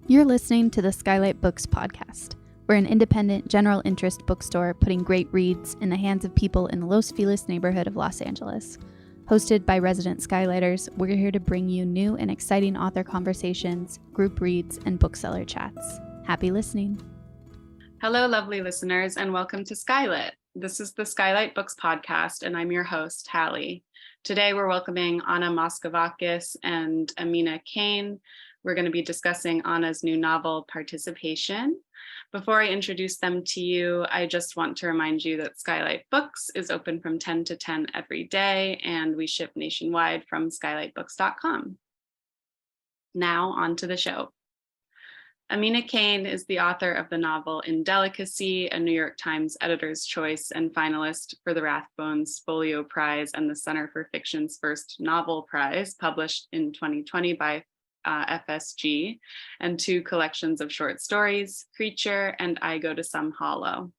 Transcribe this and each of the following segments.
You're listening to the Skylight Books podcast. We're an independent, general interest bookstore putting great reads in the hands of people in the Los Feliz neighborhood of Los Angeles. Hosted by resident Skylighters, we're here to bring you new and exciting author conversations, group reads, and bookseller chats. Happy listening. Hello, lovely listeners, and welcome to Skylit. This is the Skylight Books podcast, and I'm your host, Halley. Today, we're welcoming Anna Moschovakis and Amina Cain. We're going to be discussing Anna's new novel, Participation. Before I introduce them to you, I just want to remind you that Skylight Books is open from 10 to 10 every day, and we ship nationwide from skylightbooks.com. Now, on to the show. Amina Cain is the author of the novel Indelicacy, a New York Times Editor's Choice and finalist for the Rathbones Folio Prize and the Center for Fiction's first novel prize, published in 2020 by FSG, and two collections of short stories, Creature and I Go to Some Hollow.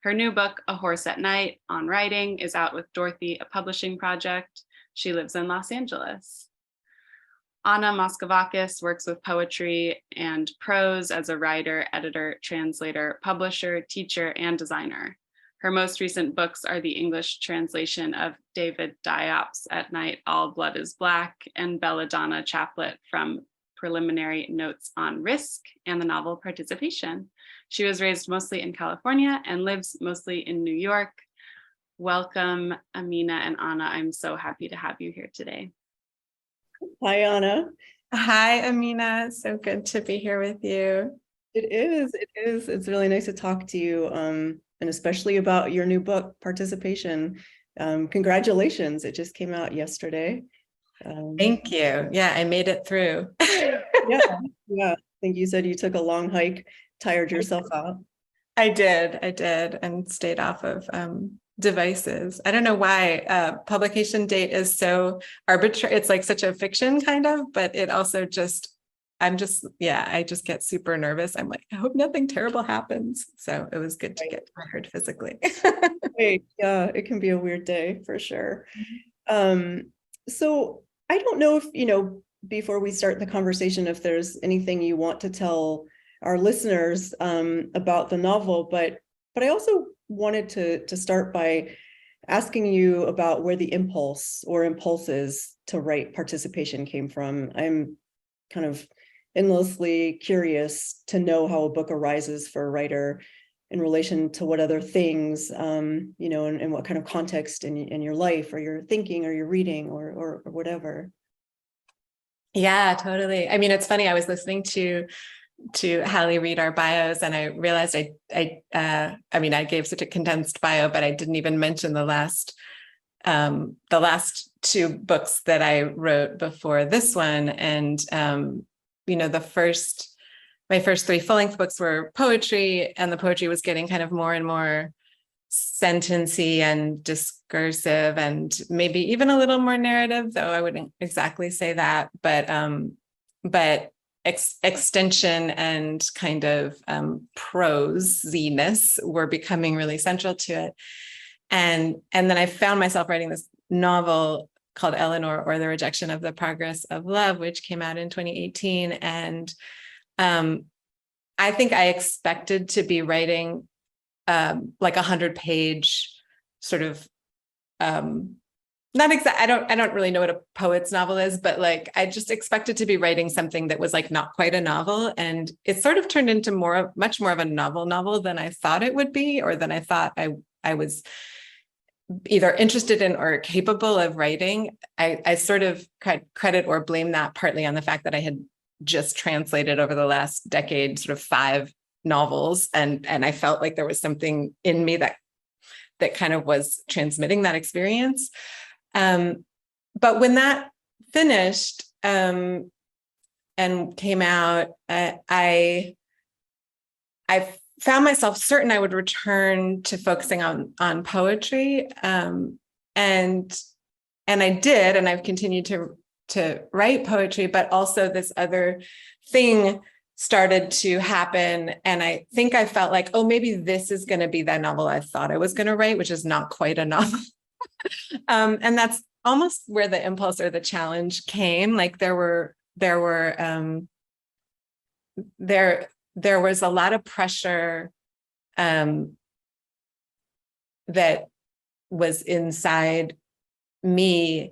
Her new book, A Horse at Night, on writing, is out with Dorothy, a publishing project. She lives in Los Angeles. Anna Moschovakis works with poetry and prose as a writer, editor, translator, publisher, teacher, and designer. Her most recent books are the English translation of David Diop's At Night, All Blood is Black, and Belladonna Chaplet from Preliminary Notes on Risk, and the novel Participation. She was raised mostly in California and lives mostly in New York. Welcome, Amina and Anna. I'm so happy to have you here today. Hi, Anna. Hi, Amina. So good to be here with you. It is. It's really nice to talk to you, and especially about your new book, Participation. Congratulations. It just came out yesterday. Thank you. Yeah, I made it through. Yeah. I think you said you took a long hike, tired yourself out. I did, and stayed off of devices. I don't know why publication date is so arbitrary. It's like such a fiction kind of, but it also I just get super nervous. I'm like, I hope nothing terrible happens. So it was good to get tired physically. Yeah, it can be a weird day for sure. So I don't know if, before we start the conversation, if there's anything you want to tell our listeners about the novel, but I also wanted to start by asking you about where the impulse or impulses to write Participation came from. I'm kind of endlessly curious to know how a book arises for a writer in relation to what other things, and what kind of context in your life or your thinking or your reading or whatever. Yeah, totally. I mean, it's funny. I was listening to Halley read our bios, and I realized I gave such a condensed bio, but I didn't even mention the last two books that I wrote before this one. And my first three full-length books were poetry, and the poetry was getting kind of more and more sentencey and discursive, and maybe even a little more narrative, though I wouldn't exactly say that, but extension and kind of prosiness were becoming really central to it. And then I found myself writing this novel called Eleanor, or The Rejection of the Progress of Love, which came out in 2018. And I think I expected to be writing like 100-page sort of not exact. I don't really know what a poet's novel is, but like I just expected to be writing something that was like not quite a novel, and it sort of turned into much more of a novel than I thought it would be, or than I thought I was either interested in or capable of writing. I sort of credit or blame that partly on the fact that I had just translated over the last decade sort of 5 novels, and I felt like there was something in me that kind of was transmitting that experience. But when that finished and came out, I found myself certain I would return to focusing on poetry, and I did, and I've continued to write poetry, but also this other thing started to happen. And I think I felt like, oh, maybe this is going to be that novel I thought I was going to write, which is not quite a novel. And that's almost where the impulse or the challenge came. Like there were there was a lot of pressure that was inside me,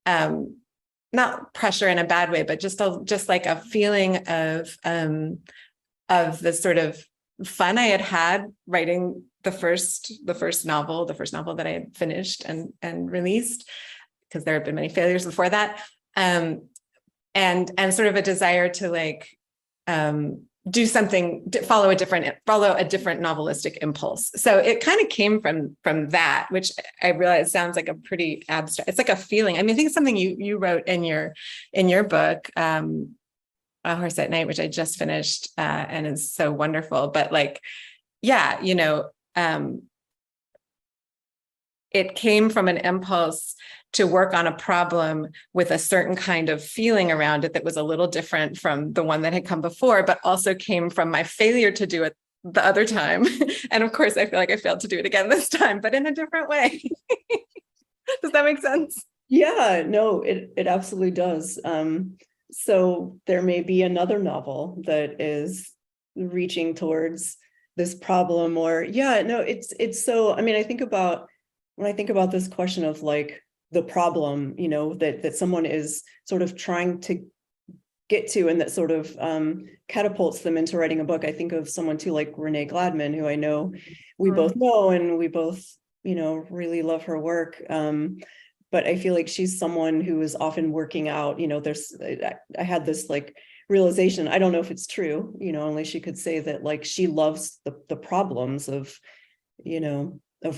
not pressure in a bad way, but just like a feeling of the sort of fun I had writing the first novel that I had finished and released, because there had been many failures before that, and sort of a desire to like do something, follow a different novelistic impulse. So it kind of came from that, which I realize sounds like a pretty abstract. It's like a feeling. I mean, I think it's something you wrote in your book, A Horse at Night, which I just finished, and is so wonderful. But like, yeah, it came from an impulse to work on a problem with a certain kind of feeling around it that was a little different from the one that had come before, but also came from my failure to do it the other time. And of course, I feel like I failed to do it again this time, but in a different way. Does that make sense? Yeah, no, it absolutely does. So there may be another novel that is reaching towards this problem, or it's so, I mean, when I think about this question of like the problem, that someone is sort of trying to get to, and that sort of catapults them into writing a book. I think of someone too, like Renee Gladman, who I know we both know, and we both, really love her work. But I feel like she's someone who is often working out, I had this like realization, I don't know if it's true, only she could say that like she loves the problems of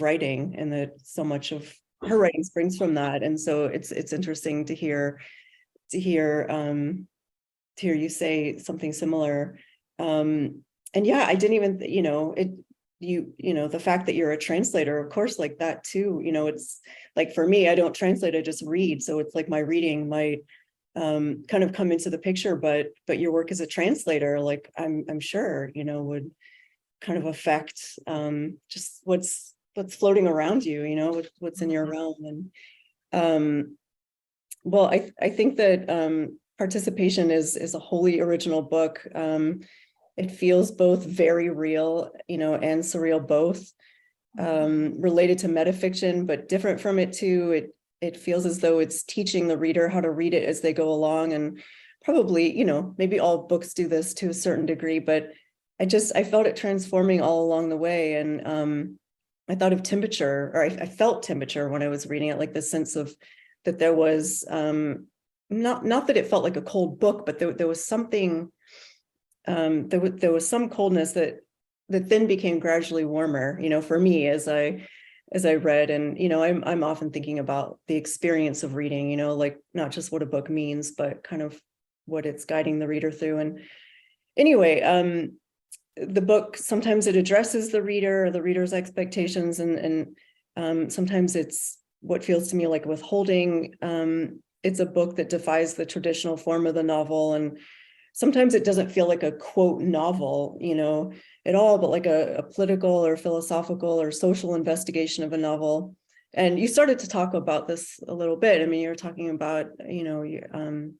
writing, and that so much of her writing springs from that. And so it's interesting to hear you say something similar. And yeah, I didn't even, the fact that you're a translator, of course, like that too, it's like, for me, I don't translate, I just read. So it's like my reading might kind of come into the picture, but your work as a translator, like I'm sure, would kind of affect just what's floating around you, what's in your realm. And well, I think that Participation is a wholly original book. It feels both very real, and surreal, both related to metafiction, but different from it too. It feels as though it's teaching the reader how to read it as they go along. And probably, maybe all books do this to a certain degree, but I felt it transforming all along the way. And I thought of temperature, or I felt temperature when I was reading it, like the sense of that there was, not that it felt like a cold book, but there was something, there was some coldness that then became gradually warmer, for me as I read. And, I'm often thinking about the experience of reading, like not just what a book means, but kind of what it's guiding the reader through. And anyway, the book, sometimes it addresses the reader or the reader's expectations, and sometimes it's what feels to me like withholding. It's a book that defies the traditional form of the novel, and sometimes it doesn't feel like a quote novel, at all, but like a political or philosophical or social investigation of a novel. And you started to talk about this a little bit. I mean, you're talking about, the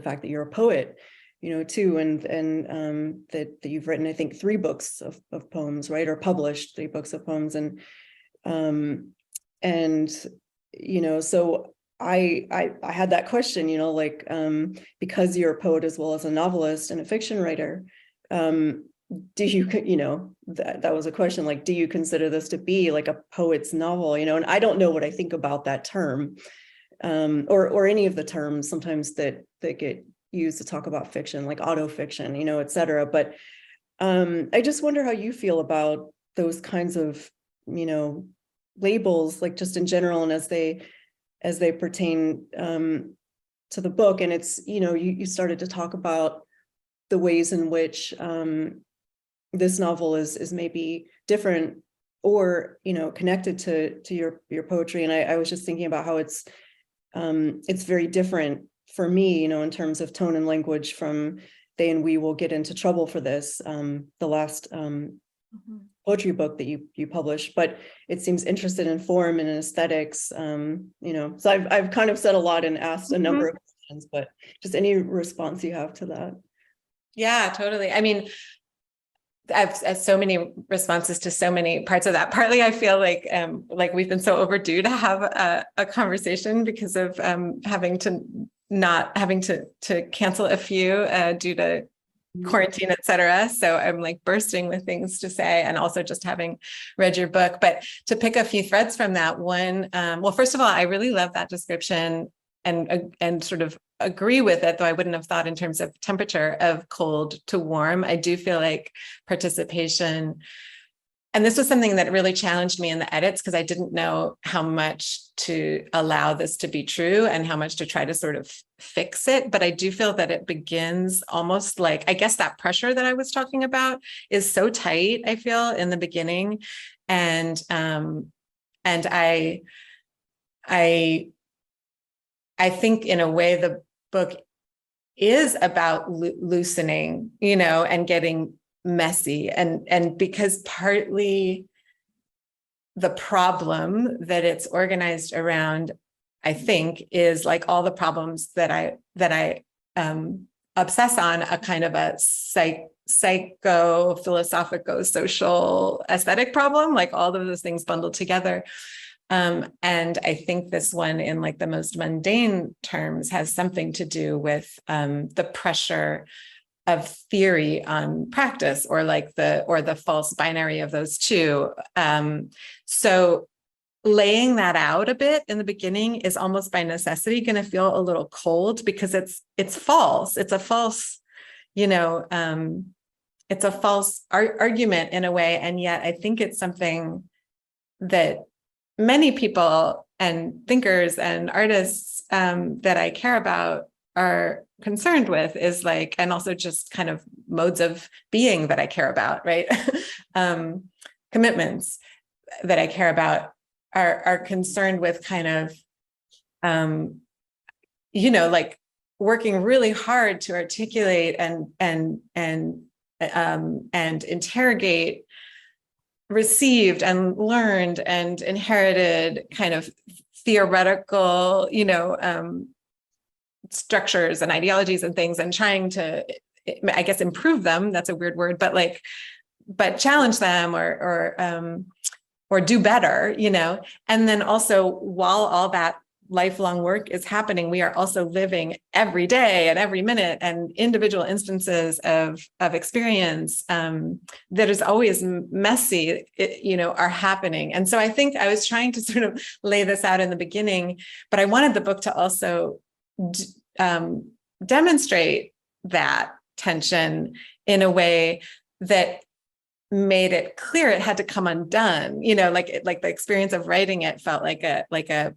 fact that you're a poet, too, and that you've written, I think, 3 books of poems, right? Or published 3 books of poems. And so I had that question, like, because you're a poet as well as a novelist and a fiction writer, do you, that was a question, like, do you consider this to be like a poet's novel, and I don't know what I think about that term, or any of the terms sometimes that get used to talk about fiction, like autofiction, et cetera. But I just wonder how you feel about those kinds of, labels, like just in general, and as they pertain to the book. And it's, you started to talk about the ways in which this novel is maybe different or, connected to your poetry. And I was just thinking about how it's very different for me, in terms of tone and language from They and We Will Get Into Trouble for This, the last poetry book that you published, but it seems interested in form and in aesthetics, so I've kind of said a lot and asked a number of questions, but just any response you have to that. Yeah, totally. I mean, I've so many responses to so many parts of that. Partly, I feel like we've been so overdue to have a conversation because of not having to cancel a few due to quarantine, et cetera. So I'm like bursting with things to say, and also just having read your book. But to pick a few threads from that one, well, first of all, I really love that description and sort of agree with it, though I wouldn't have thought in terms of temperature of cold to warm. I do feel like participation, and this was something that really challenged me in the edits because I didn't know how much to allow this to be true and how much to try to sort of fix it. But I do feel that it begins almost like, I guess that pressure that I was talking about is so tight, I feel, in the beginning. And I think in a way the book is about loosening, and getting messy. And because partly the problem that it's organized around, I think, is like all the problems that I obsess on, a kind of a psycho, philosophico, social, aesthetic problem, like all of those things bundled together. And I think this one, in like the most mundane terms, has something to do with the pressure of theory on practice, or like the false binary of those two. So laying that out a bit in the beginning is almost by necessity going to feel a little cold because it's false. It's a false, it's a false argument in a way. And yet I think it's something that many people and thinkers and artists that I care about are concerned with, is like, and also just kind of modes of being that I care about, right? Commitments that I care about are concerned with kind of, like working really hard to articulate and interrogate received and learned and inherited kind of theoretical, structures and ideologies and things, and trying to, I guess, improve them. That's a weird word, but challenge them or do better, And then also, while all that lifelong work is happening, we are also living every day and every minute and individual instances of experience that is always messy, are happening. And so I think I was trying to sort of lay this out in the beginning, but I wanted the book to also demonstrate that tension in a way that made it clear it had to come undone, like the experience of writing it felt like an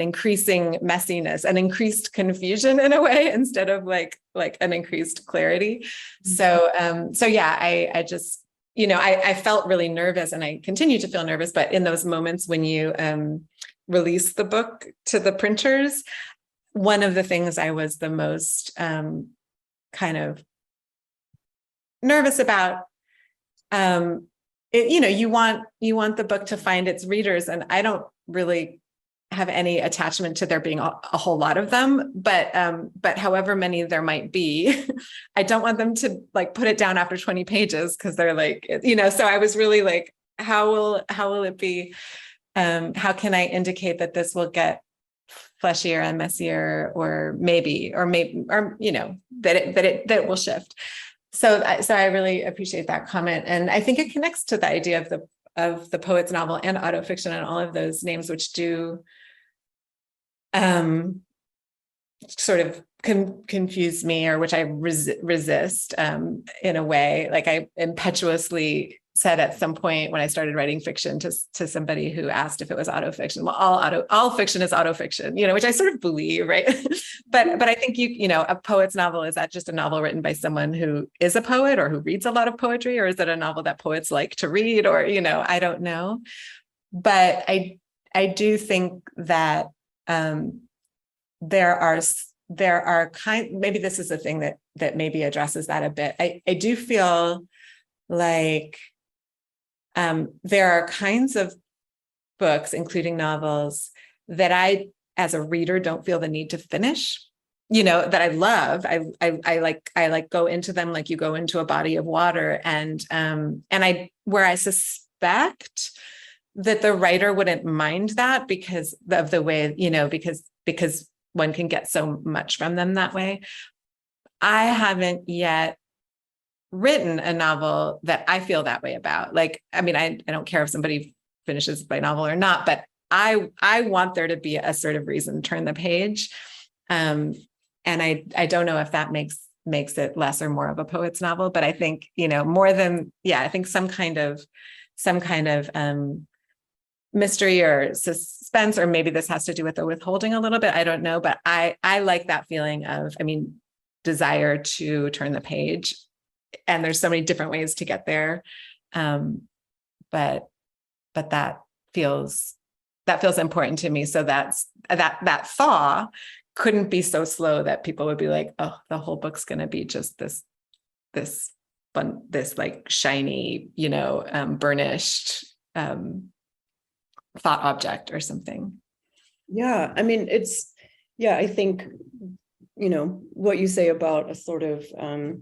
increasing messiness, an increased confusion in a way, instead of like an increased clarity. So yeah, I just, I felt really nervous, and I continue to feel nervous, but in those moments when you release the book to the printers, one of the things I was the most kind of nervous about, you want the book to find its readers, and I don't really have any attachment to there being a whole lot of them, but however many there might be, I don't want them to like put it down after 20 pages because they're like, so I was really like, how will it be? How can I indicate that this will get fleshier and messier, or maybe that it will shift. So I really appreciate that comment, and I think it connects to the idea of the poet's novel and autofiction and all of those names, which do sort of confuse me, or which I resist in a way. Like I impetuously said at some point when I started writing fiction to somebody who asked if it was autofiction. Well, all fiction is autofiction, which I sort of believe, right? but I think a poet's novel, is that just a novel written by someone who is a poet or who reads a lot of poetry, or is it a novel that poets like to read, or I don't know. But I do think that there are maybe this is a thing that maybe addresses that a bit. I do feel like there are kinds of books, including novels, that I, as a reader, don't feel the need to finish, that I love. I like go into them like you go into a body of water. And where I suspect that the writer wouldn't mind that because of the way, because one can get so much from them that way. I haven't yet written a novel that I feel that way about. Like, I mean, I don't care if somebody finishes my novel or not, but I want there to be a sort of reason to turn the page. And I don't know if that makes it less or more of a poet's novel, but I think, more than, I think some kind of mystery or suspense, or maybe this has to do with the withholding a little bit. I don't know, but I like that feeling of, desire to turn the page. And there's so many different ways to get there. But that feels important to me. So that thaw couldn't be so slow that people would be like, oh, the whole book's going to be just this like shiny, burnished thought object or something. Yeah. I mean, I think, what you say about a sort of, a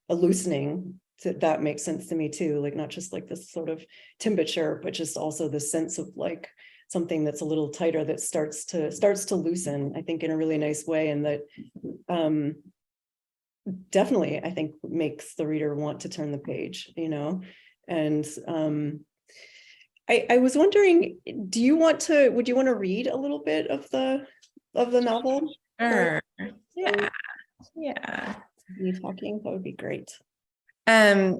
loosening, that makes sense to me too. Like, not just like this sort of temperature, but just also the sense of like something that's a little tighter that starts to loosen, I think, in a really nice way. And that definitely, I think, makes the reader want to turn the page, and I was wondering, would you want to read a little bit of the novel? Sure. Yeah. You talking? That would be great. We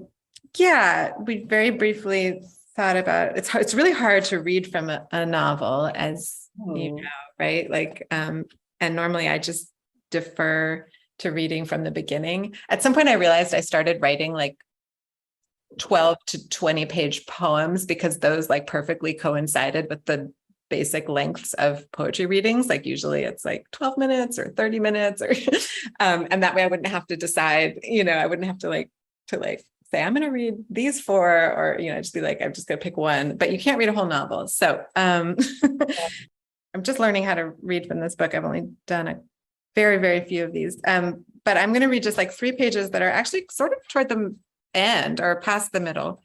very briefly thought about it. It's really hard to read from a novel, as you know, right? Like, and normally I just defer to reading from the beginning. At some point I realized I started writing like 12 to 20 page poems because those like perfectly coincided with the basic lengths of poetry readings. Like usually it's like 12 minutes or 30 minutes or, and that way I wouldn't have to decide, I wouldn't have to say, I'm going to read these four, or, just be like, I'm just going to pick one, but you can't read a whole novel. So, I'm just learning how to read from this book. I've only done a very, very few of these. But I'm going to read just like 3 pages that are actually sort of toward the end or past the middle.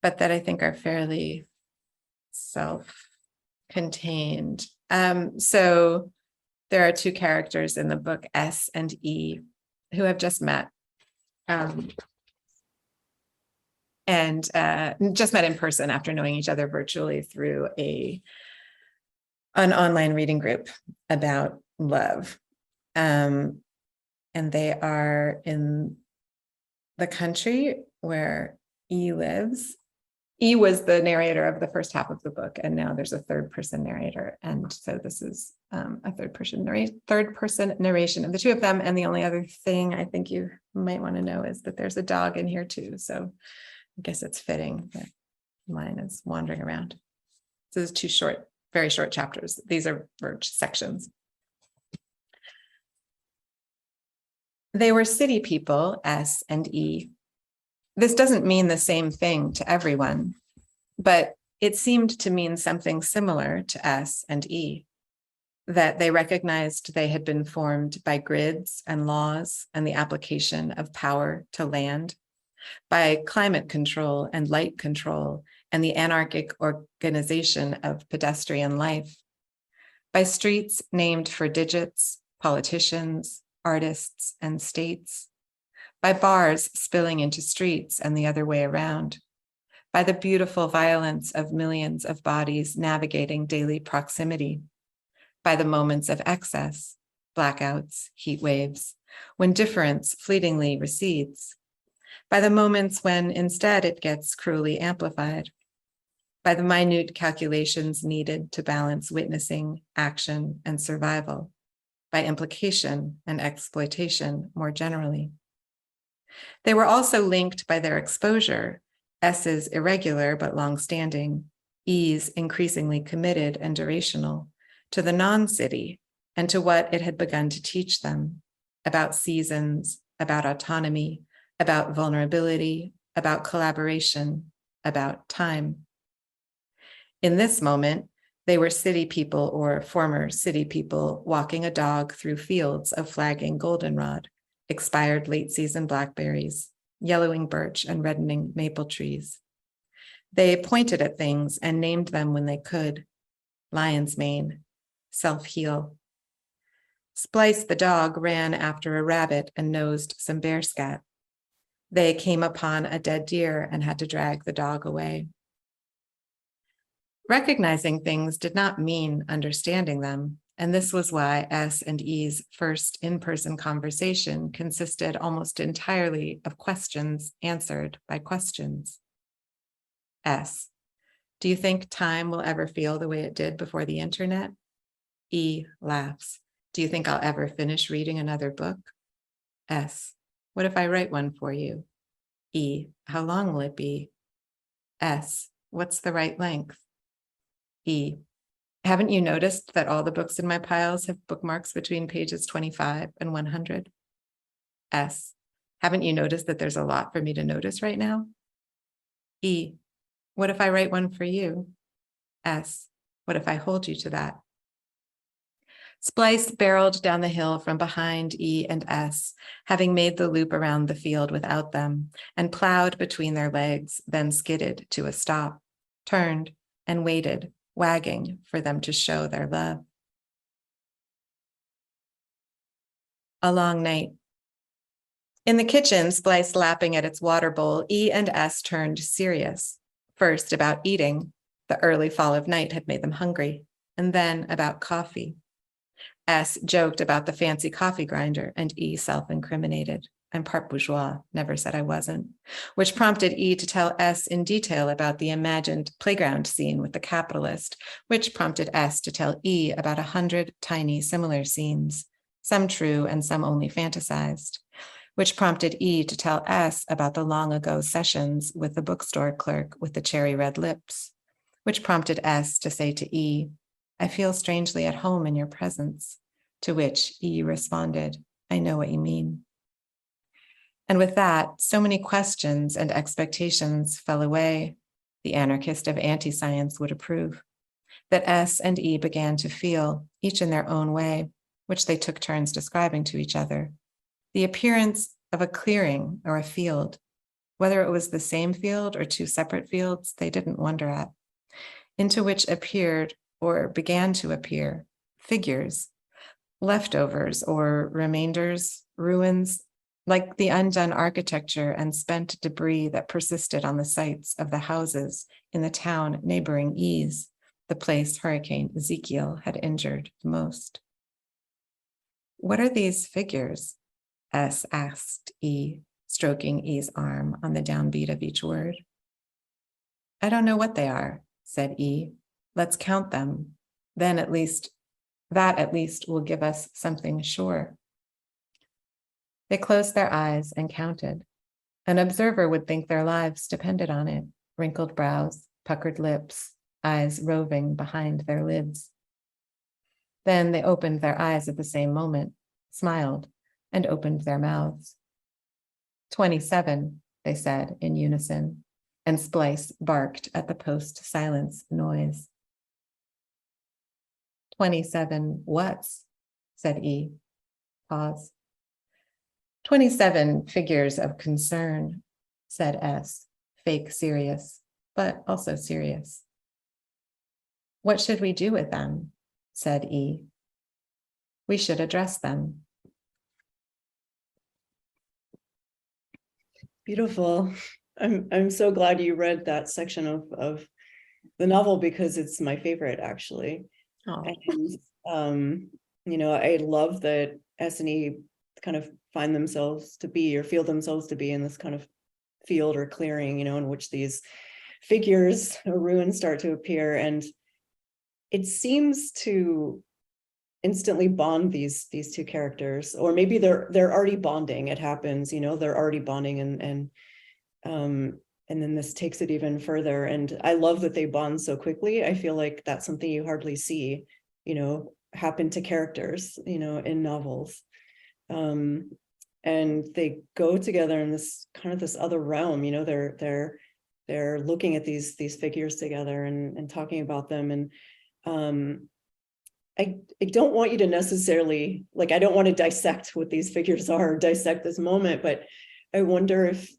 But that I think are fairly self-contained. So there are 2 characters in the book, S and E, who have just met. And just met in person after knowing each other virtually through an online reading group about love. And they are in the country where E lives. E was the narrator of the first half of the book, and now there's a 3rd person narrator. And so this is a third person narration of the 2 of them. And the only other thing I think you might want to know is that there's a dog in here too. So I guess it's fitting that mine is wandering around. So there's 2 very short chapters. These are sections. They were city people, S and E. This doesn't mean the same thing to everyone, but it seemed to mean something similar to S and E, that they recognized they had been formed by grids and laws and the application of power to land, by climate control and light control and the anarchic organization of pedestrian life, by streets named for digits, politicians, artists, and states, by bars spilling into streets and the other way around, by the beautiful violence of millions of bodies navigating daily proximity, by the moments of excess, blackouts, heat waves, when difference fleetingly recedes, by the moments when instead it gets cruelly amplified, by the minute calculations needed to balance witnessing, action, and survival, by implication and exploitation more generally. They were also linked by their exposure, S's irregular but long-standing, E's increasingly committed and durational, to the non-city and to what it had begun to teach them about seasons, about autonomy, about vulnerability, about collaboration, about time. In this moment, They were city people or former city people walking a dog through fields of flagging goldenrod, expired late season blackberries, yellowing birch and reddening maple trees. They pointed at things and named them when they could. Lion's mane, self-heal. Splice the dog ran after a rabbit and nosed some bear scat. They came upon a dead deer and had to drag the dog away. Recognizing things did not mean understanding them, and this was why S and E's first in-person conversation consisted almost entirely of questions answered by questions. S, do you think time will ever feel the way it did before the internet? E laughs. Do you think I'll ever finish reading another book? S, what if I write one for you? E, how long will it be? S, what's the right length? E, haven't you noticed that all the books in my piles have bookmarks between pages 25 and 100? S, haven't you noticed that there's a lot for me to notice right now? E, what if I write one for you? S, what if I hold you to that? Splice barreled down the hill from behind E and S, having made the loop around the field without them, and plowed between their legs, then skidded to a stop, turned, and waited, wagging for them to show their love. A long night. In the kitchen, Splice lapping at its water bowl, E and S turned serious. First about eating. The early fall of night had made them hungry, and then about coffee. S joked about the fancy coffee grinder, and E self-incriminated. I'm part bourgeois, never said I wasn't, which prompted E to tell S in detail about the imagined playground scene with the capitalist, which prompted S to tell E about 100 tiny similar scenes, some true and some only fantasized, which prompted E to tell S about the long ago sessions with the bookstore clerk with the cherry red lips, which prompted S to say to E, I feel strangely at home in your presence, to which E responded, I know what you mean. And with that, so many questions and expectations fell away, the anarchist of anti-science would approve, that S and E began to feel, each in their own way, which they took turns describing to each other, the appearance of a clearing or a field, whether it was the same field or two separate fields, they didn't wonder at, into which appeared or began to appear figures, leftovers or remainders, ruins, like the undone architecture and spent debris that persisted on the sites of the houses in the town neighboring E's, the place Hurricane Ezekiel had injured the most. What are these figures? S asked E, stroking E's arm on the downbeat of each word. I don't know what they are, said E. Let's count them. Then at least will give us something sure. They closed their eyes and counted. An observer would think their lives depended on it, wrinkled brows, puckered lips, eyes roving behind their lids. Then they opened their eyes at the same moment, smiled, and opened their mouths. 27, they said in unison, and Splice barked at the post-silence noise. 27 whats, said E. Pause. 27 figures of concern, said S, fake serious, but also serious. What should we do with them? Said E. We should address them. Beautiful. I'm so glad you read that section of the novel because it's my favorite actually. Oh. And I love that S and E kind of find themselves to be or feel themselves to be in this kind of field or clearing, in which these figures or ruins start to appear. And it seems to instantly bond these two characters, or maybe they're already bonding. It happens, they're already bonding and then this takes it even further. And I love that they bond so quickly. I feel like that's something you hardly see, happen to characters, in novels. And they go together in this kind of this other realm, they're looking at these figures together and talking about them. And I don't want you to necessarily, like, I don't want to dissect what these figures are, or dissect this moment, but I wonder if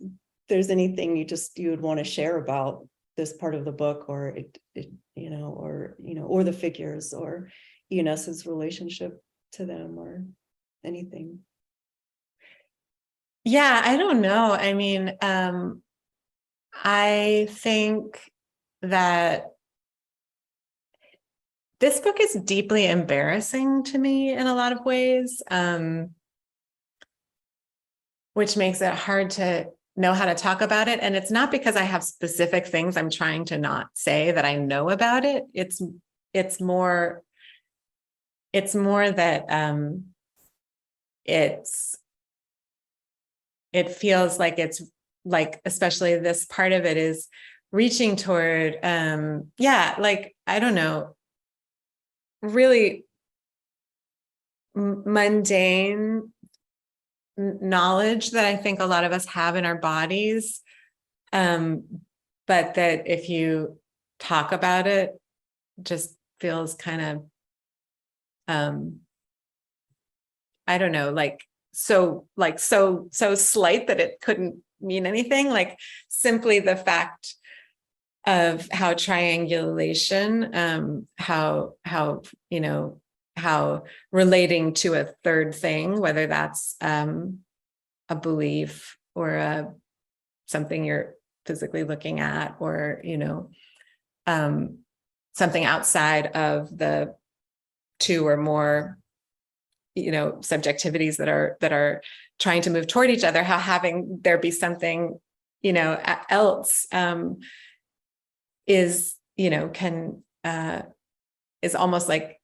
there's anything you would want to share about this part of the book, or or the figures, or Eunice's relationship to them, or anything. Yeah, I don't know. I mean, I think that this book is deeply embarrassing to me in a lot of ways, which makes it hard to know how to talk about it. And it's not because I have specific things I'm trying to not say that I know about it. It's more that it feels like it's like, especially this part of it is reaching toward, like, I don't know, really mundane knowledge that I think a lot of us have in our bodies, but that if you talk about it, just feels kind of, I don't know, so slight that it couldn't mean anything. Like, simply the fact of how triangulation, how relating to a third thing, whether that's a belief or something you're physically looking at, or something outside of the two or more subjectivities that are trying to move toward each other, how having there be something else is almost like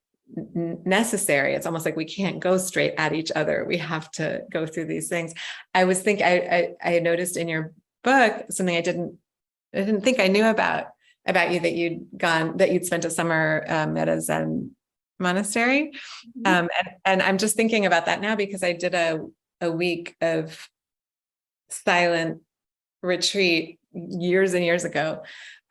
necessary. It's almost like we can't go straight at each other. We have to go through these things. I was thinking, I noticed in your book something I didn't think I knew about you, that you'd spent a summer at a Zen monastery. And I'm just thinking about that now, because I did a week of silent retreat years and years ago,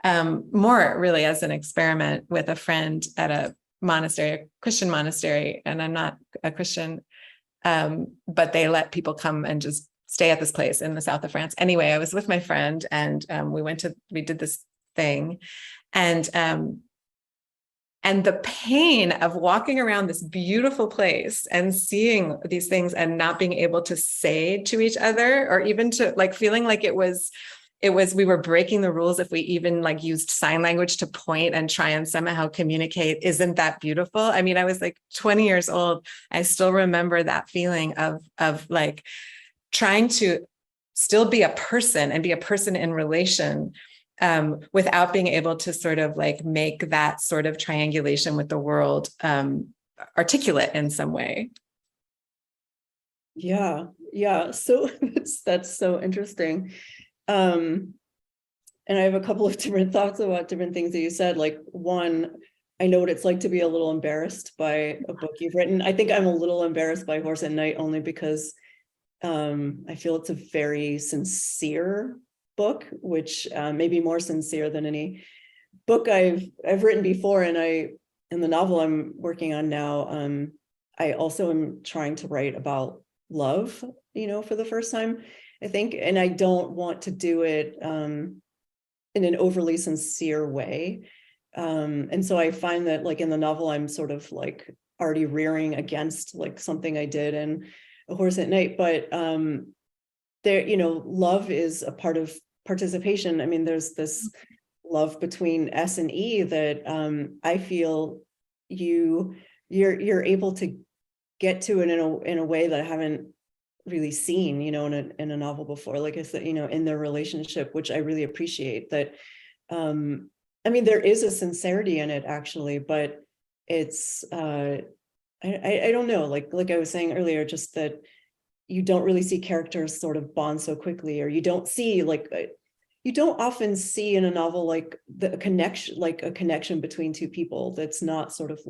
more really as an experiment with a friend at a monastery, a Christian monastery, and I'm not a Christian, but they let people come and just stay at this place in the south of France. Anyway, I was with my friend, and we did this thing, and the pain of walking around this beautiful place and seeing these things and not being able to say to each other, or even to feeling like it was we were breaking the rules if we even used sign language to point and try and somehow communicate. Isn't that beautiful? I mean, I was 20 years old. I still remember that feeling of trying to still be a person and be a person in relation, without being able to sort of make that sort of triangulation with the world articulate in some way. Yeah. So that's so interesting. And I have a couple of different thoughts about different things that you said. One, I know what it's like to be a little embarrassed by a book you've written. I think I'm a little embarrassed by Horse at Night, only because I feel it's a very sincere book, which may be more sincere than any book I've written before. And in the novel I'm working on now, I also am trying to write about love, for the first time, I think, and I don't want to do it in an overly sincere way. And so I find that in the novel, I'm sort of already rearing against something I did in A Horse at Night, but there, love is a part of participation. I mean, there's this love between S and E that I feel you're able to get to it in a way that I haven't really seen, in a novel before. Like I said, in their relationship, which I really appreciate. That I mean, there is a sincerity in it, actually, but it's I don't know, like I was saying earlier, just that you don't really see characters sort of bond so quickly, or you don't see you don't often see in a novel a connection between two people that's not sort of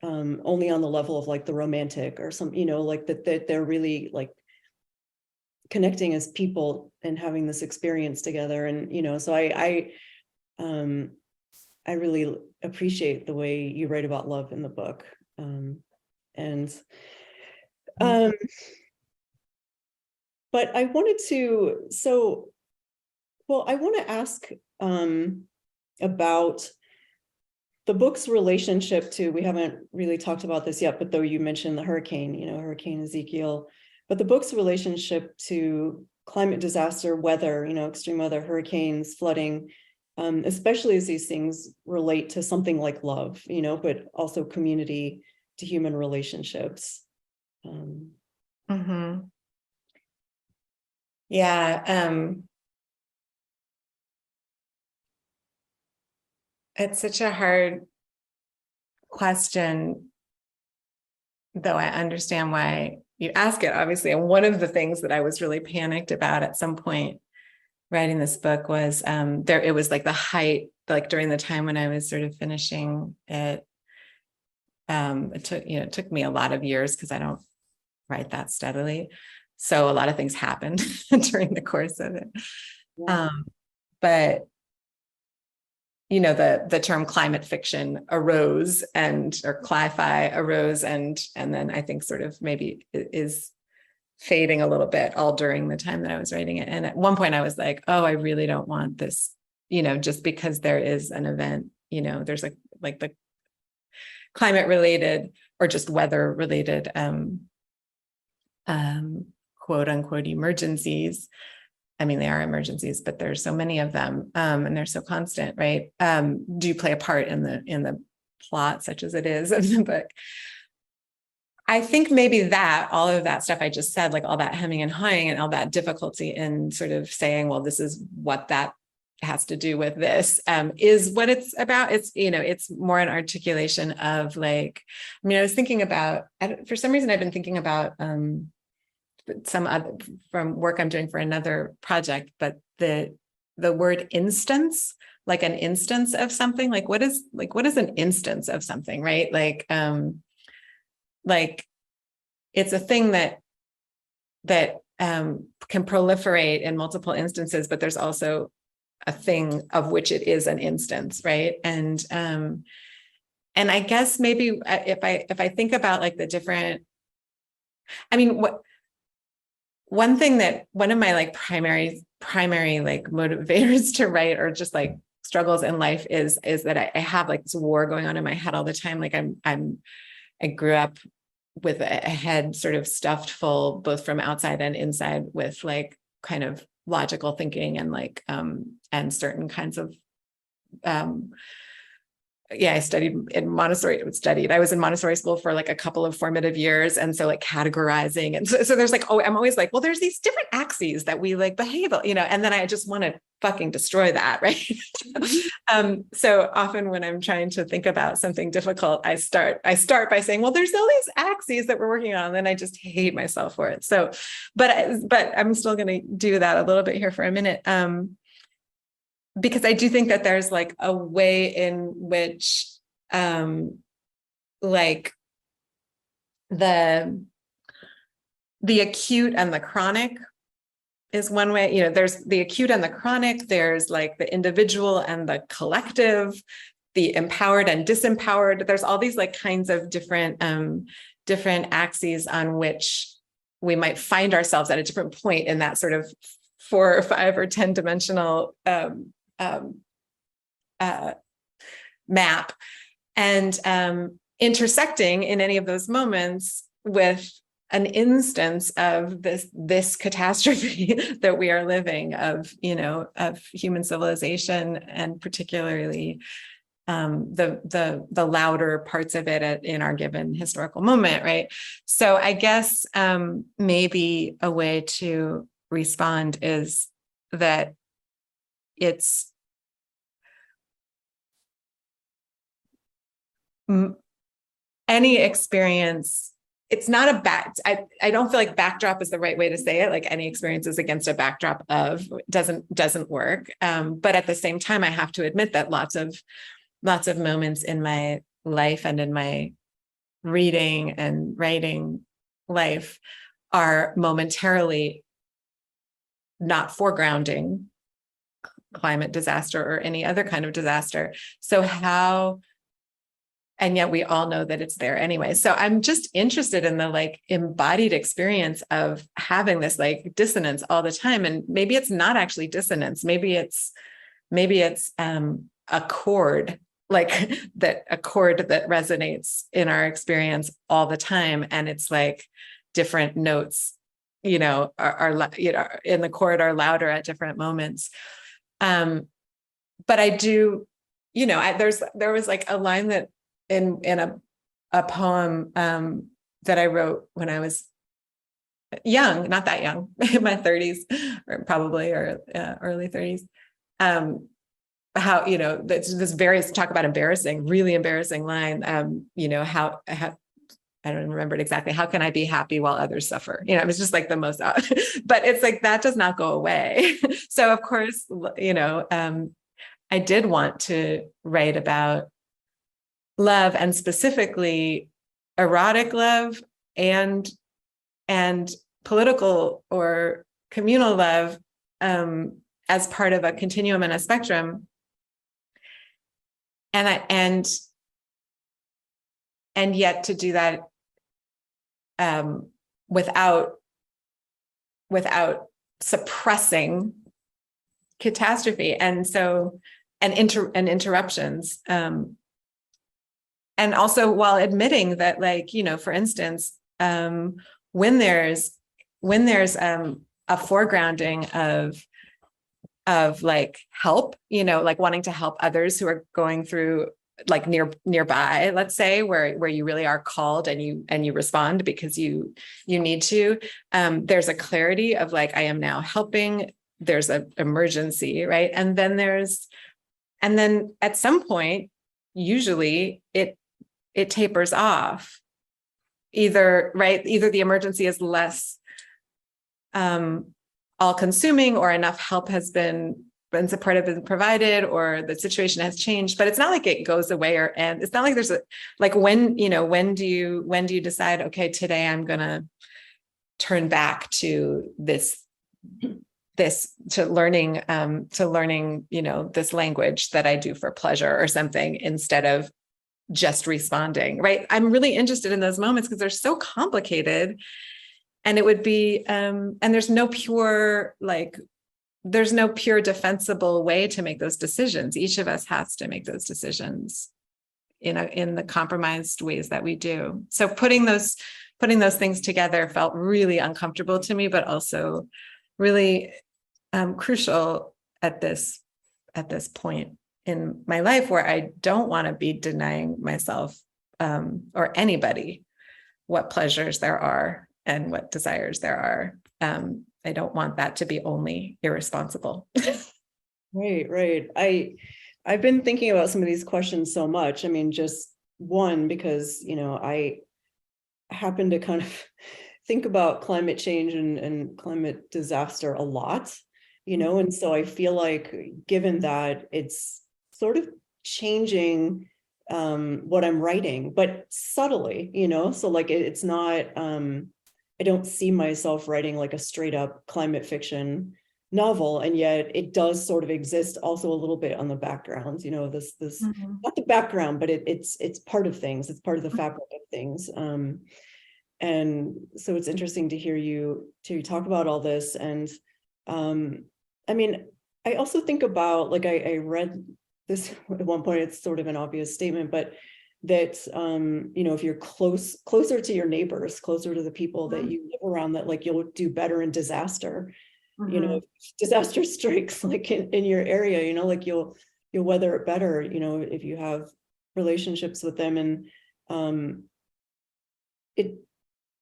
only on the level of the romantic or some, that they're really connecting as people and having this experience together. And so I really appreciate the way you write about love in the book. But I wanted to, I want to ask about the book's relationship to, we haven't really talked about this yet, but though you mentioned the hurricane, Hurricane Ezekiel, but the book's relationship to climate disaster, weather, extreme weather, hurricanes, flooding, especially as these things relate to something like love, but also community to human relationships. Yeah. It's such a hard question, though I understand why you ask it, obviously. And one of the things that I was really panicked about at some point writing this book was it was like the height, like during the time when I was sort of finishing it. It took me a lot of years because I don't write that steadily. So a lot of things happened during the course of it. Yeah. But the term climate fiction arose or cli-fi arose, and then I think sort of maybe is fading a little bit all during the time that I was writing it. And at one point I was like, oh, I really don't want this, just because there is an event, there's like the climate related or just weather related quote unquote emergencies. I mean, they are emergencies, but there's so many of them, and they're so constant, right? Do play a part in the plot, such as it is in the book. I think maybe all of that stuff I just said, like all that hemming and hawing and all that difficulty in sort of saying, well, this is what that has to do with this, is what it's about. It's, it's more an articulation of I was thinking about, for some reason, I've been thinking about, some other from work I'm doing for another project, but the word instance, like an instance of something, what is an instance of something, right? It's a thing that can proliferate in multiple instances, but there's also a thing of which it is an instance, right? And I guess maybe if I think about the different, one thing that one of my primary motivators to write, or just struggles in life, is that I have this war going on in my head all the time. I grew up with a head sort of stuffed full, both from outside and inside, with kind of logical thinking and certain kinds of I studied in Montessori. I was in Montessori school for a couple of formative years. And so categorizing. And so there's I'm always well, there's these different axes that we behave, and then I just want to fucking destroy that. Right. So often when I'm trying to think about something difficult, I start by saying, well, there's all these axes that we're working on. And then I just hate myself for it. So, but I'm still going to do that a little bit here for a minute. Because I do think that there's a way in which the acute and the chronic is one way. There's the acute and the chronic, there's the individual and the collective, the empowered and disempowered. There's all these kinds of different axes on which we might find ourselves at a different point in that sort of 4 or 5 or 10 dimensional map, and intersecting in any of those moments with an instance of this catastrophe that we are living, of human civilization, and particularly the louder parts of it in our given historical moment, right? So I guess maybe a way to respond is that it's any experience. It's not I don't feel like backdrop is the right way to say it. Any experiences against a backdrop of doesn't work. But at the same time, I have to admit that lots of moments in my life and in my reading and writing life are momentarily not foregrounding climate disaster or any other kind of disaster. So how, and yet we all know that it's there anyway. So I'm just interested in the like embodied experience of having this like dissonance all the time. And maybe it's not actually dissonance. Maybe it's a chord, like that, a chord that resonates in our experience all the time. And it's like different notes, are in the chord are louder at different moments. But I do, there was like a line that in a poem that I wrote when I was young, not that young, in my 30s, or probably, or early 30s. How, this various talk about really embarrassing line, how I don't remember it exactly. How can I be happy while others suffer? It was just like the most, but it's like, that does not go away. So of course, I did want to write about love, and specifically erotic love and political or communal love, as part of a continuum and a spectrum. And yet to do that without suppressing catastrophe and interruptions, and also while admitting that, like, for instance, when there's a foregrounding of like help, like wanting to help others who are going through, like nearby, let's say, where you really are called and you respond because you need to, there's a clarity of like, I am now helping, there's an emergency, right? And then at some point, usually it tapers off, either the emergency is less all-consuming, or enough help has been supportive and provided, or the situation has changed, but it's not like it goes away and it's not like there's when do you decide, okay, today I'm going to turn back to to learning, this language that I do for pleasure or something, instead of just responding, right? I'm really interested in those moments because they're so complicated, and it would be, and there's no pure defensible way to make those decisions. Each of us has to make those decisions in the compromised ways that we do. So putting those things together felt really uncomfortable to me, but also really crucial at this point in my life, where I don't want to be denying myself or anybody what pleasures there are and what desires there are. I don't want that to be only irresponsible. Right. I've been thinking about some of these questions so much. I mean, just one, because, I happen to kind of think about climate change and climate disaster a lot, and so I feel like, given that, it's sort of changing what I'm writing, but subtly, so like it's not, I don't see myself writing like a straight up climate fiction novel, and yet it does sort of exist also a little bit on the background, this not the background, but it's part of things. It's part of the fabric of things. And so it's interesting to hear you talk about all this. And I mean, I also think about, like, I read this at one point, it's sort of an obvious statement, but that, if you're closer to your neighbors, closer to the people that you live around, that like you'll do better in disaster. If disaster strikes like in your area, like you'll weather it better, if you have relationships with them. And it,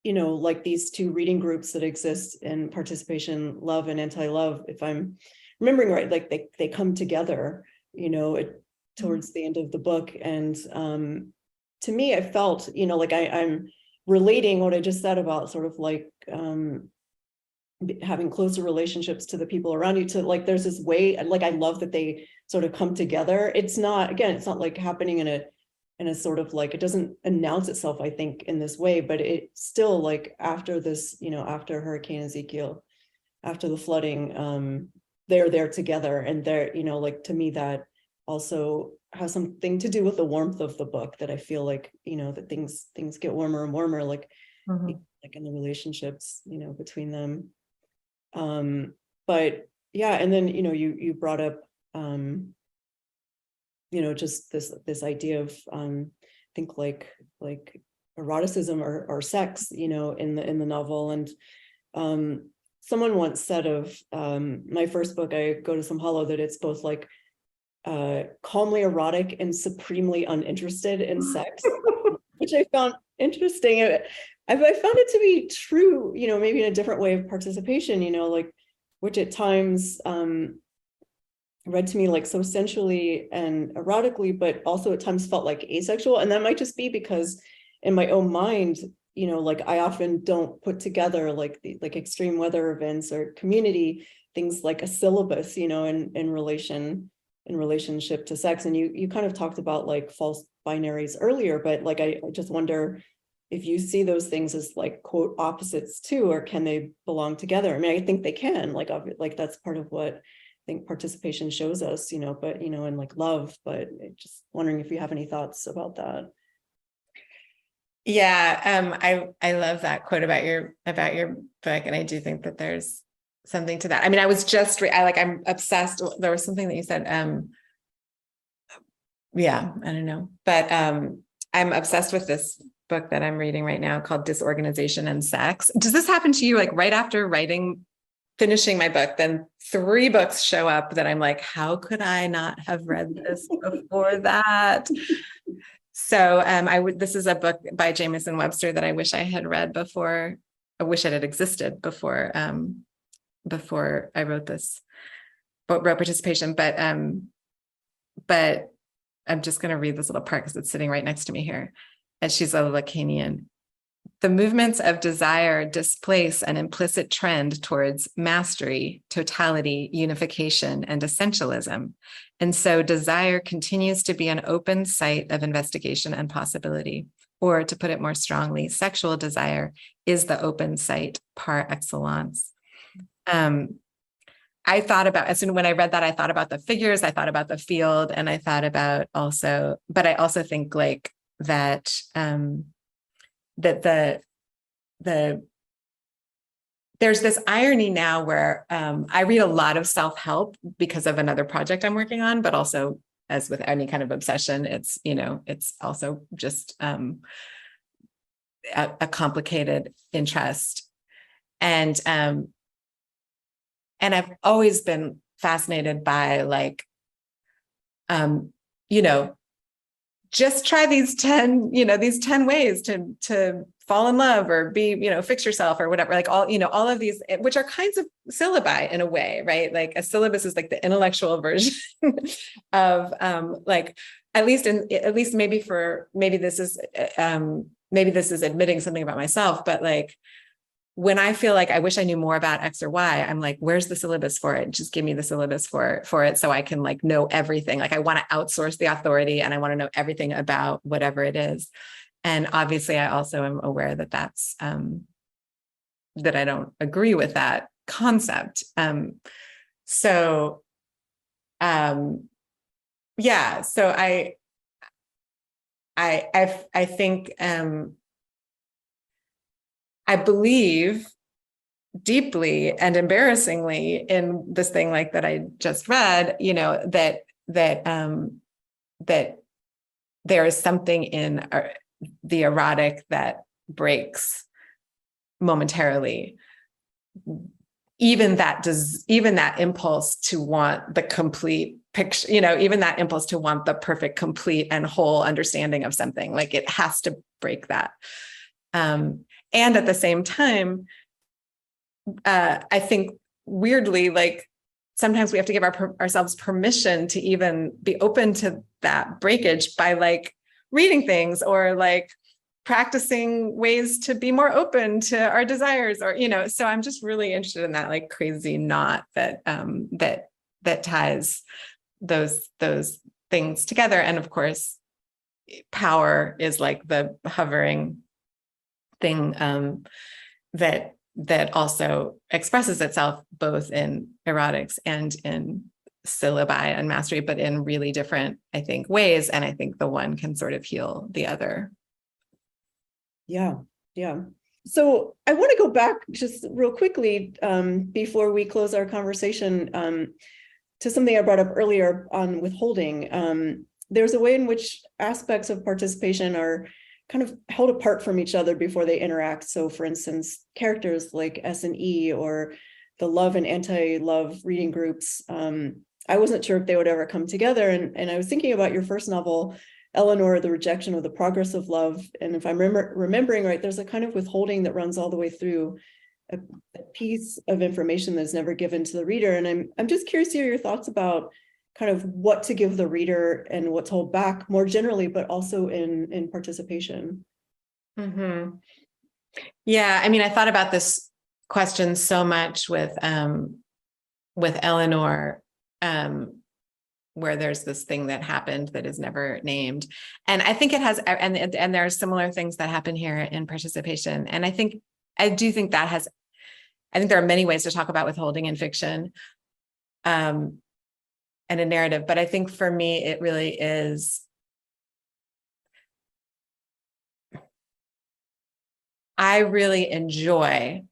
like these two reading groups that exist in Participation Love and Anti-Love, if I'm remembering right, like they come together, towards the end of the book. And to me, I felt, like I'm relating what I just said about sort of like having closer relationships to the people around you, to like, there's this way, like, I love that they sort of come together. It's not like happening in a sort of like, it doesn't announce itself, I think, in this way, but it still, like, after this, after Hurricane Ezekiel, after the flooding, they're there together, and they're, like, to me, that also has something to do with the warmth of the book, that I feel like, that things get warmer and warmer, like in the relationships, between them. But yeah, and then, you brought up, just this idea of, I think like eroticism or sex, in the novel. And someone once said of my first book, I Go to Some Hollow, that it's both like calmly erotic and supremely uninterested in sex, which I found interesting. I found it to be true, maybe in a different way of participation, like, which at times read to me like so sensually and erotically, but also at times felt like asexual. And that might just be because in my own mind, like, I often don't put together like extreme weather events or community things like a syllabus, in relationship to sex. And you kind of talked about like false binaries earlier, but like, I just wonder if you see those things as like quote opposites too, or can they belong together? I mean, I think they can, like that's part of what I think participation shows us, but, and like love, but just wondering if you have any thoughts about that. Yeah, I love that quote about your book, and I do think that there's something to that. I mean, I was just I'm obsessed. There was something that you said. Yeah, I don't know, but I'm obsessed with this book that I'm reading right now called Disorganization and Sex. Does this happen to you? Like right after finishing my book, then 3 books show up that I'm like, how could I not have read this before that? So this is a book by Jamieson Webster that I wish I had read before. I wish it had existed before I wrote this, wrote Participation. But I'm just going to read this little part because it's sitting right next to me here. And she's a Lacanian. The movements of desire displace an implicit trend towards mastery, totality, unification, and essentialism. And so desire continues to be an open site of investigation and possibility. Or to put it more strongly, sexual desire is the open site par excellence. I thought about, as soon when I read that, I thought about the figures, I thought about the field, and I thought about also, but I also think like that, that there's this irony now where I read a lot of self-help because of another project I'm working on, but also, as with any kind of obsession, it's, it's also just a complicated interest. And I've always been fascinated by like, just try these 10 ways to fall in love or be, fix yourself or whatever, like all of these, which are kinds of syllabi in a way, right? Like a syllabus is like the intellectual version of like, at least maybe this is admitting something about myself, but like, when I feel like I wish I knew more about X or Y, I'm like, where's the syllabus for it? Just give me the syllabus for it so I can like know everything. Like I want to outsource the authority and I want to know everything about whatever it is. And obviously I also am aware that that's, that I don't agree with that concept. Yeah, so I think, I believe deeply and embarrassingly in this thing like that I just read, that there is something in the erotic that breaks momentarily. Even that impulse to want the complete picture, even that impulse to want the perfect, complete, and whole understanding of something, like it has to break that. And at the same time, I think weirdly, like sometimes we have to give ourselves permission to even be open to that breakage by like reading things or like practicing ways to be more open to our desires, or so I'm just really interested in that like crazy knot that that ties those things together. And of course, power is like the hovering thing that that also expresses itself both in erotics and in syllabi and mastery, but in really different, I think, ways. And I think the one can sort of heal the other. Yeah. So I want to go back just real quickly before we close our conversation to something I brought up earlier on withholding. There's a way in which aspects of participation are kind of held apart from each other before they interact. So for instance, characters like S and E or the love and anti-love reading groups, I wasn't sure if they would ever come together. And I was thinking about your first novel, Eleanor, The Rejection of the Progress of Love. And if I'm remembering right, there's a kind of withholding that runs all the way through a piece of information that's never given to the reader. And I'm just curious to hear your thoughts about kind of what to give the reader and what to hold back more generally, but also in participation. Mm-hmm. Yeah, I mean, I thought about this question so much with Eleanor, where there's this thing that happened that is never named. And I think it has, and there are similar things that happen here in participation. And I do think that has, I think there are many ways to talk about withholding in fiction and a narrative, but I think for me, it really is, I really enjoy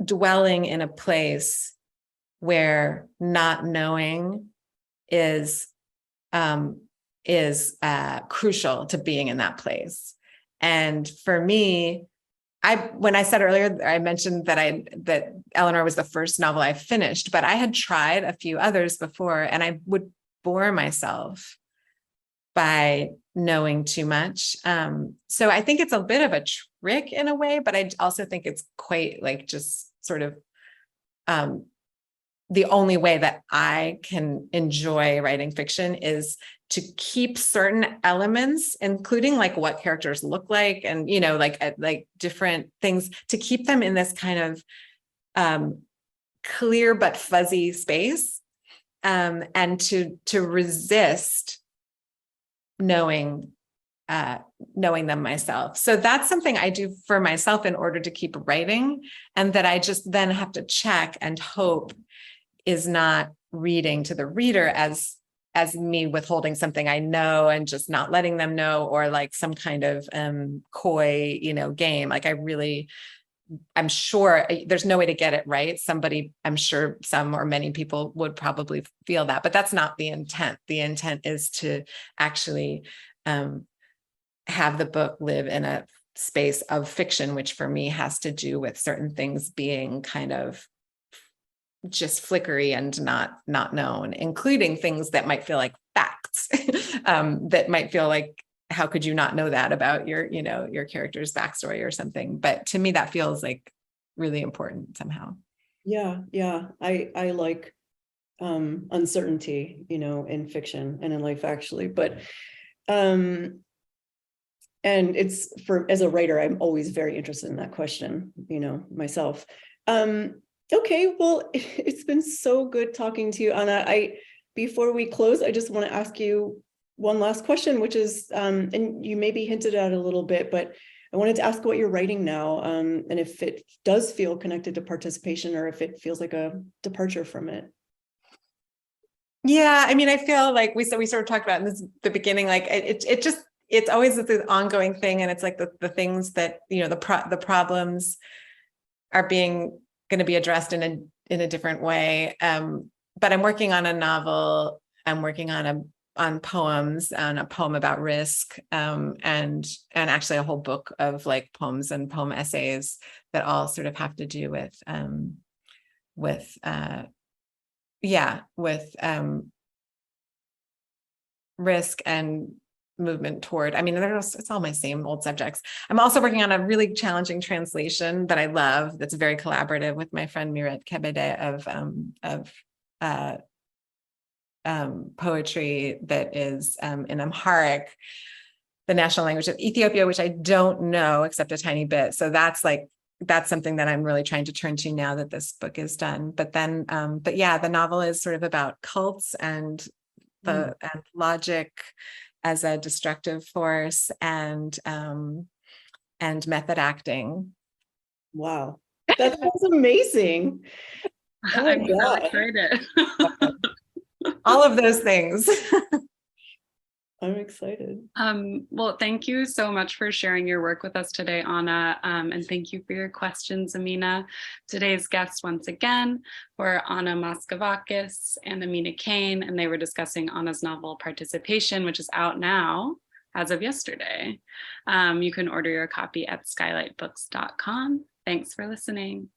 dwelling in a place where not knowing is crucial to being in that place. And for me, when I said earlier, I mentioned that Eleanor was the first novel I finished, but I had tried a few others before, and I would bore myself by knowing too much. So I think it's a bit of a trick in a way, but I also think it's quite like just sort of the only way that I can enjoy writing fiction is to keep certain elements, including like what characters look like and, like different things, to keep them in this kind of clear but fuzzy space, and to resist knowing them myself. So that's something I do for myself in order to keep writing, and that I just then have to check and hope is not reading to the reader as me withholding something I know and just not letting them know, or like some kind of coy, game. Like I'm sure there's no way to get it right. I'm sure some or many people would probably feel that, but that's not the intent. The intent is to actually have the book live in a space of fiction, which for me has to do with certain things being kind of just flickery and not known, including things that might feel like facts, that might feel like, how could you not know that about your character's backstory or something? But to me, that feels like really important somehow. Yeah. I like uncertainty, in fiction and in life actually, but and it's as a writer, I'm always very interested in that question, myself. Okay, well, it's been so good talking to you, Anna. Before we close, I just want to ask you one last question, which is, and you maybe hinted at it a little bit, but I wanted to ask what you're writing now, and if it does feel connected to participation, or if it feels like a departure from it. Yeah, I mean, I feel like we sort of talked about in the beginning, like it's always this ongoing thing, and it's like the things that the problems are going to be addressed in a different way. But I'm working on a novel. I'm working on poems, on a poem about risk, and actually a whole book of like poems and poem essays that all sort of have to do with risk and movement toward, it's all my same old subjects. I'm also working on a really challenging translation that I love, that's very collaborative with my friend Miret Kebede of poetry that is in Amharic, the national language of Ethiopia, which I don't know except a tiny bit. So that's something that I'm really trying to turn to now that this book is done. But yeah, the novel is sort of about cults and and logic as a destructive force, and method acting Wow. That sounds amazing. Oh my I'm so God. excited. All of those things. I'm excited. Well, thank you so much for sharing your work with us today, Anna, and thank you for your questions, Amina. Today's guests, once again, were Anna Moschovakis and Amina Cain, and they were discussing Anna's novel Participation, which is out now as of yesterday. You can order your copy at skylightbooks.com. Thanks for listening.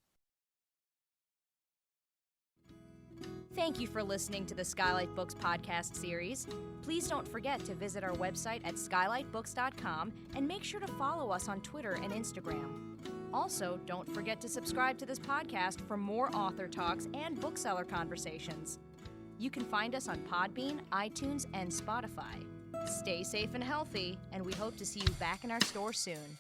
Thank you for listening to the Skylight Books podcast series. Please don't forget to visit our website at skylightbooks.com and make sure to follow us on Twitter and Instagram. Also, don't forget to subscribe to this podcast for more author talks and bookseller conversations. You can find us on Podbean, iTunes, and Spotify. Stay safe and healthy, and we hope to see you back in our store soon.